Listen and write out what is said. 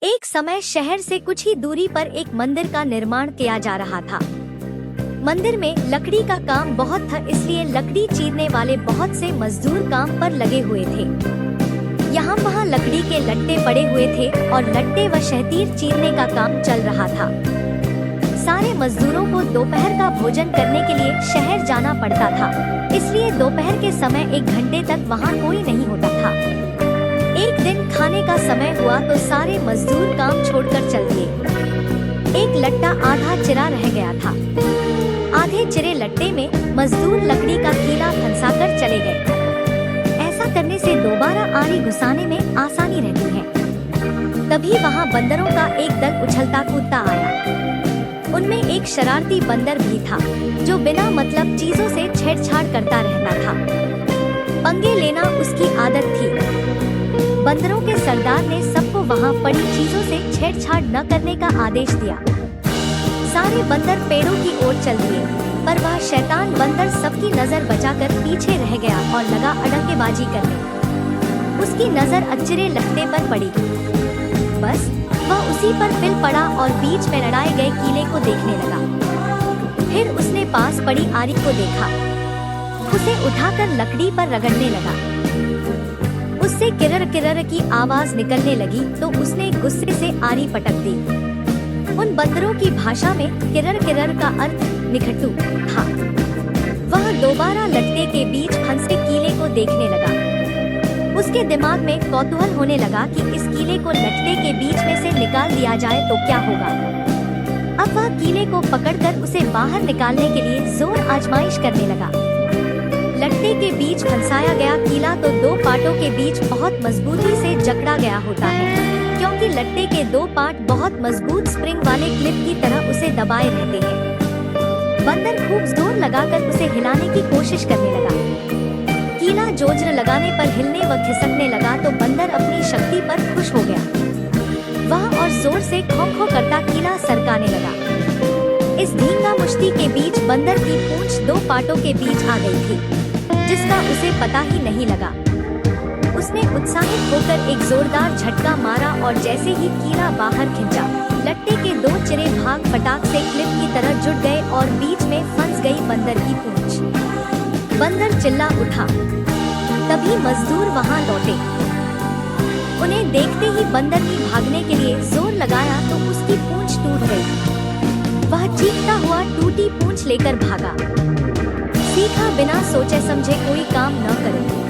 एक समय शहर से कुछ ही दूरी पर एक मंदिर का निर्माण किया जा रहा था। मंदिर में लकड़ी का काम बहुत था, इसलिए लकड़ी चीरने वाले बहुत से मजदूर काम पर लगे हुए थे। यहाँ वहाँ लकड़ी के लट्टे पड़े हुए थे और लट्टे व शहतीर चीरने का काम चल रहा था। सारे मजदूरों को दोपहर का भोजन करने के लिए शहर जाना पड़ता था, इसलिए दोपहर के समय 1 घंटे तक वहाँ कोई नहीं होता था। एक दिन खाने का समय हुआ तो सारे मजदूर काम छोड़कर चल दिए। एक लट्टा आधा चिरा रह गया था। आधे चिरे लट्टे में मजदूर लकड़ी का कीला फंसाकर चले गए। ऐसा करने से दोबारा आरी घुसाने में आसानी रहती है। तभी वहाँ बंदरों का एक दल उछलता कूदता आया। उनमें एक शरारती बंदर भी था, जो बिना मतलब चीजों से छेड़छाड़ करता रहता था। पंगे लेना उसकी आदत थी। बंदरों के सरदार ने सबको वहाँ पड़ी चीजों से छेड़छाड़ न करने का आदेश दिया। सारे बंदर पेड़ों की ओर चल दिए, पर वह शैतान बंदर सबकी नजर बचाकर पीछे रह गया और लगा अड़ंगेबाजी करने। उसकी नजर अचरे लट्टे पर पड़ी। बस वह उसी पर फिल पड़ा और बीच में लड़ाए गए कीले को देखने लगा। फिर उसने पास पड़ी आरी को देखा। उसे उठाकर लकड़ी पर रगड़ने लगा। उससे किरर किरर की आवाज निकलने लगी तो उसने गुस्से से आरी पटक दी। उन बंदरों की भाषा में किरर किरर का अर्थ निखट्टू था। वह दोबारा लट्टे के बीच फंसे कीले को देखने लगा। उसके दिमाग में कौतूहल होने लगा कि इस कीले को लट्टे के बीच में से निकाल दिया जाए तो क्या होगा। अब वह कीले को पकड़कर उसे बाहर निकालने के लिए जोर आजमाइश करने लगा। लट्टे के बीच फंसाया गया कीला तो 2 पार्टों के बीच बहुत मजबूती से जकड़ा गया होता है, क्योंकि लट्टे के 2 पार्ट बहुत मजबूत स्प्रिंग वाले क्लिप की तरह उसे दबाए रहते हैं। बंदर खूब जोर लगाकर उसे हिलाने की कोशिश करने लगा। कीला जोर लगाने पर हिलने व खिसकने लगा तो बंदर अपनी शक्ति पर खुश हो गया। वह और जोर से खो खो करता कीला सरकाने लगा। इस धींगा मुश्ती के बीच बंदर की पूंछ 2 पार्टों के बीच आ गई थी, जिसका उसे पता ही नहीं लगा। उसने उत्साहित होकर एक जोरदार झटका मारा और जैसे ही कीला बाहर खींचा, लट्टे के 2 चिरे भाग फटाक से क्लिप की तरह जुट गए और बीच में फंस गई बंदर की पूंछ। बंदर चिल्ला उठा। तभी मजदूर वहां लौटे। उन्हें देखते ही बंदर ने भागने के लिए जोर लगाया तो उसकी पूंछ टूट गई। वह चीखता हुआ टूटी पूंछ लेकर भागा। सीखा बिना सोचे समझे कोई काम न करो।